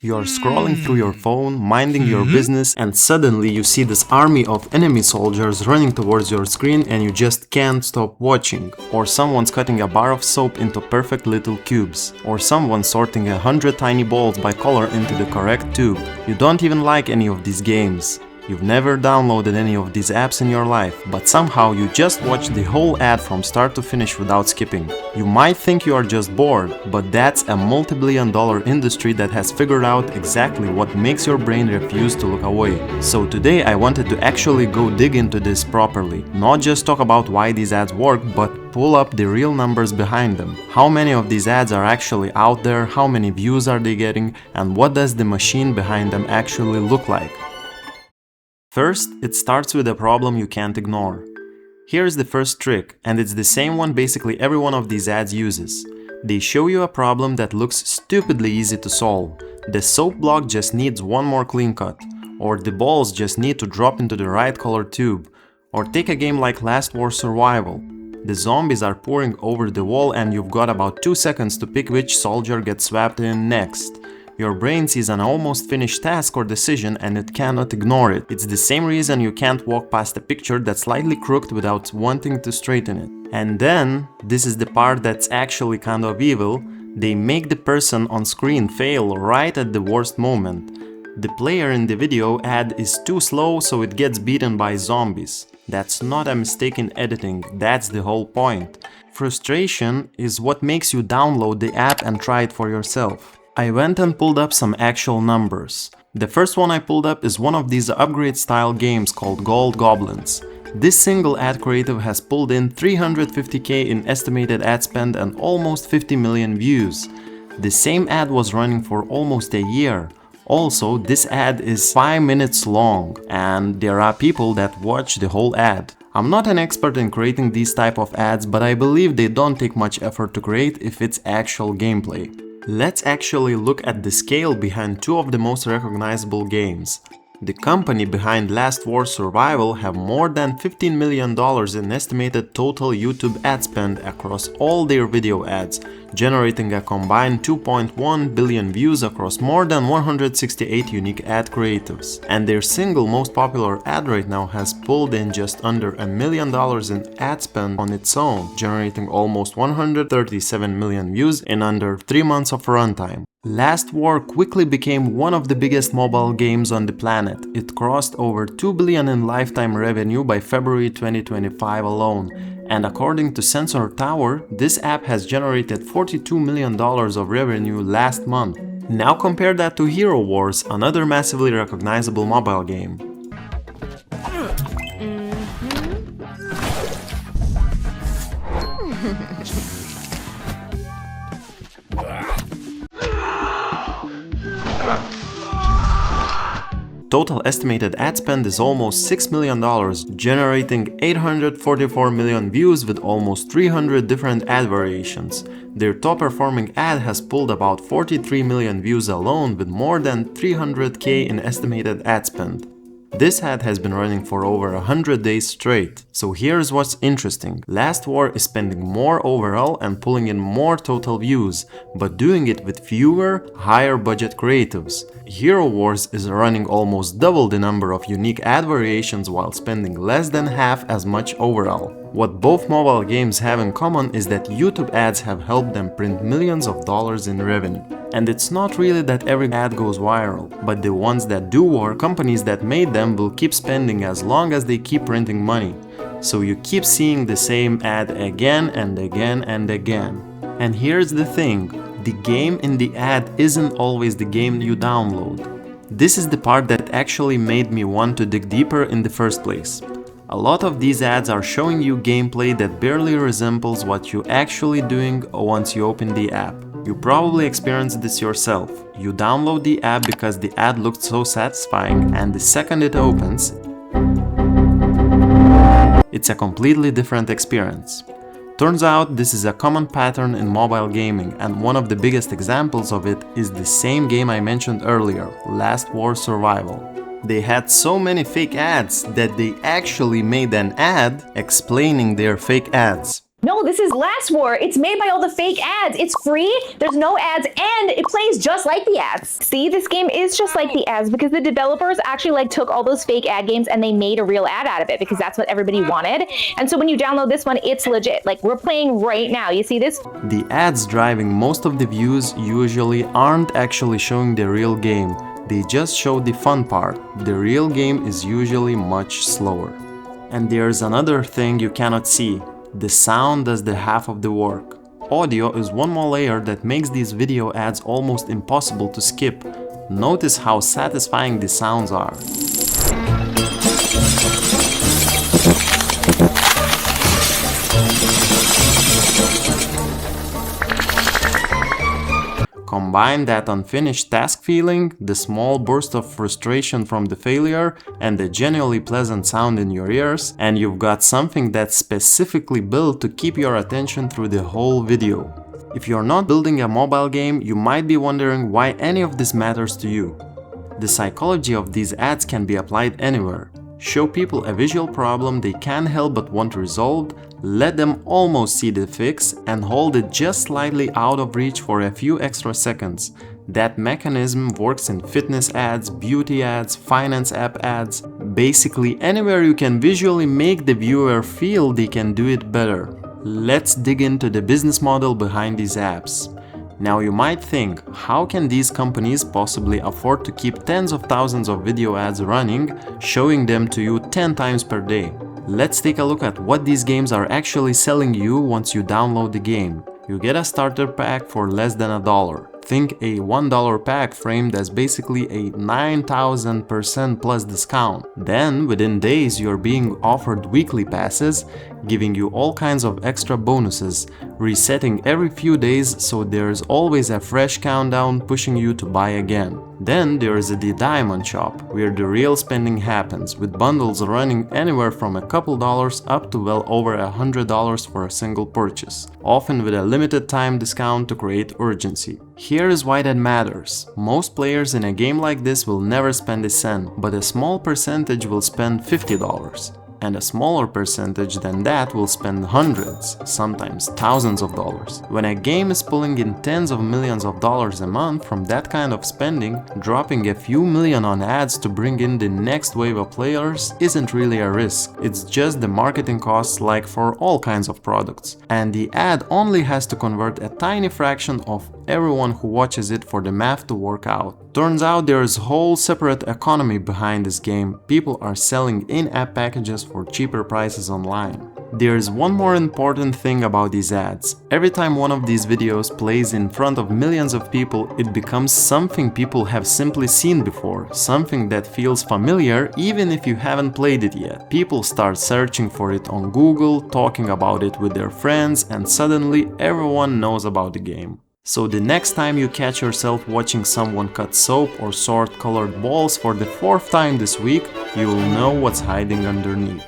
You're scrolling through your phone, minding your business, and suddenly you see this army of enemy soldiers running towards your screen and you just can't stop watching. Or someone's cutting a bar of soap into perfect little cubes. Or someone sorting 100 tiny balls by color into the correct tube. You don't even like any of these games. You've never downloaded any of these apps in your life, but somehow you just watch the whole ad from start to finish without skipping. You might think you are just bored, but that's a multi-billion-dollar industry that has figured out exactly what makes your brain refuse to look away. So today I wanted to actually go dig into this properly, not just talk about why these ads work, but pull up the real numbers behind them. How many of these ads are actually out there, how many views are they getting, and what does the machine behind them actually look like? First, it starts with a problem you can't ignore. Here's the first trick, and it's the same one basically every one of these ads uses. They show you a problem that looks stupidly easy to solve. The soap block just needs one more clean cut, or the balls just need to drop into the right color tube, or take a game like Last War Survival. The zombies are pouring over the wall and you've got about 2 seconds to pick which soldier gets swapped in next. Your brain sees an almost finished task or decision and it cannot ignore it. It's the same reason you can't walk past a picture that's slightly crooked without wanting to straighten it. And then, this is the part that's actually kind of evil, they make the person on screen fail right at the worst moment. The player in the video ad is too slow so it gets beaten by zombies. That's not a mistake in editing, that's the whole point. Frustration is what makes you download the app and try it for yourself. I went and pulled up some actual numbers. The first one I pulled up is one of these upgrade style games called Gold Goblins. This single ad creative has pulled in 350k in estimated ad spend and almost 50 million views. The same ad was running for almost a year. Also, this ad is 5 minutes long and there are people that watch the whole ad. I'm not an expert in creating these type of ads, but I believe they don't take much effort to create if it's actual gameplay. Let's actually look at the scale behind two of the most recognizable games. The company behind Last War Survival have more than $15 million in estimated total YouTube ad spend across all their video ads, generating a combined 2.1 billion views across more than 168 unique ad creatives. And their single most popular ad right now has pulled in just under $1 million in ad spend on its own, generating almost 137 million views in under 3 months of runtime. Last War quickly became one of the biggest mobile games on the planet. It crossed over 2 billion in lifetime revenue by February 2025 alone. And according to Sensor Tower, this app has generated $42 million of revenue last month. Now compare that to Hero Wars, another massively recognizable mobile game. Total estimated ad spend is almost $6 million, generating 844 million views with almost 300 different ad variations. Their top performing ad has pulled about 43 million views alone with more than 300k in estimated ad spend. This ad has been running for over 100 days straight. So here's what's interesting. Last War is spending more overall and pulling in more total views, but doing it with fewer, higher budget creatives. Hero Wars is running almost double the number of unique ad variations while spending less than half as much overall. What both mobile games have in common is that YouTube ads have helped them print millions of dollars in revenue. And it's not really that every ad goes viral, but the ones that do or companies that made them will keep spending as long as they keep printing money. So you keep seeing the same ad again and again and again. And here's the thing, the game in the ad isn't always the game you download. This is the part that actually made me want to dig deeper in the first place. A lot of these ads are showing you gameplay that barely resembles what you're actually doing once you open the app. You probably experienced this yourself. You download the app because the ad looked so satisfying, and the second it opens, it's a completely different experience. Turns out this is a common pattern in mobile gaming, and one of the biggest examples of it is the same game I mentioned earlier, Last War Survival. They had so many fake ads that they actually made an ad explaining their fake ads. No, this is Last War. It's made by all the fake ads. It's free, there's no ads, and it plays just like the ads. See, this game is just like the ads because the developers actually took all those fake ad games and they made a real ad out of it because that's what everybody wanted. And so when you download this one, it's legit. We're playing right now. You see this? The ads driving most of the views usually aren't actually showing the real game. They just show the fun part. The real game is usually much slower. And there's another thing you cannot see. The sound does the half of the work. Audio is one more layer that makes these video ads almost impossible to skip. Notice how satisfying the sounds are. Combine that unfinished task feeling, the small burst of frustration from the failure, and the genuinely pleasant sound in your ears, and you've got something that's specifically built to keep your attention through the whole video. If you're not building a mobile game, you might be wondering why any of this matters to you. The psychology of these ads can be applied anywhere. Show people a visual problem they can't help but want resolved, let them almost see the fix, and hold it just slightly out of reach for a few extra seconds. That mechanism works in fitness ads, beauty ads, finance app ads. Basically, anywhere you can visually make the viewer feel they can do it better. Let's dig into the business model behind these apps. Now you might think, how can these companies possibly afford to keep tens of thousands of video ads running, showing them to you 10 times per day? Let's take a look at what these games are actually selling you once you download the game. You get a starter pack for less than $1. Think a $1 pack framed as basically a 9,000% plus discount. Then, within days, you're being offered weekly passes, giving you all kinds of extra bonuses, resetting every few days so there's always a fresh countdown pushing you to buy again. Then there is the Diamond Shop, where the real spending happens, with bundles running anywhere from a couple dollars up to well over $100 for a single purchase, often with a limited time discount to create urgency. Here is why that matters. Most players in a game like this will never spend a cent, but a small percentage will spend $50. And a smaller percentage than that will spend hundreds, sometimes thousands of dollars. When a game is pulling in tens of millions of dollars a month from that kind of spending, dropping a few million on ads to bring in the next wave of players isn't really a risk. It's just the marketing costs like for all kinds of products. And the ad only has to convert a tiny fraction of everyone who watches it for the math to work out. Turns out there's a whole separate economy behind this game. People are selling in-app packages for cheaper prices online. There's one more important thing about these ads. Every time one of these videos plays in front of millions of people, it becomes something people have simply seen before, something that feels familiar even if you haven't played it yet. People start searching for it on Google, talking about it with their friends, and suddenly everyone knows about the game. So the next time you catch yourself watching someone cut soap or sort colored balls for the 4th time this week, you will know what's hiding underneath.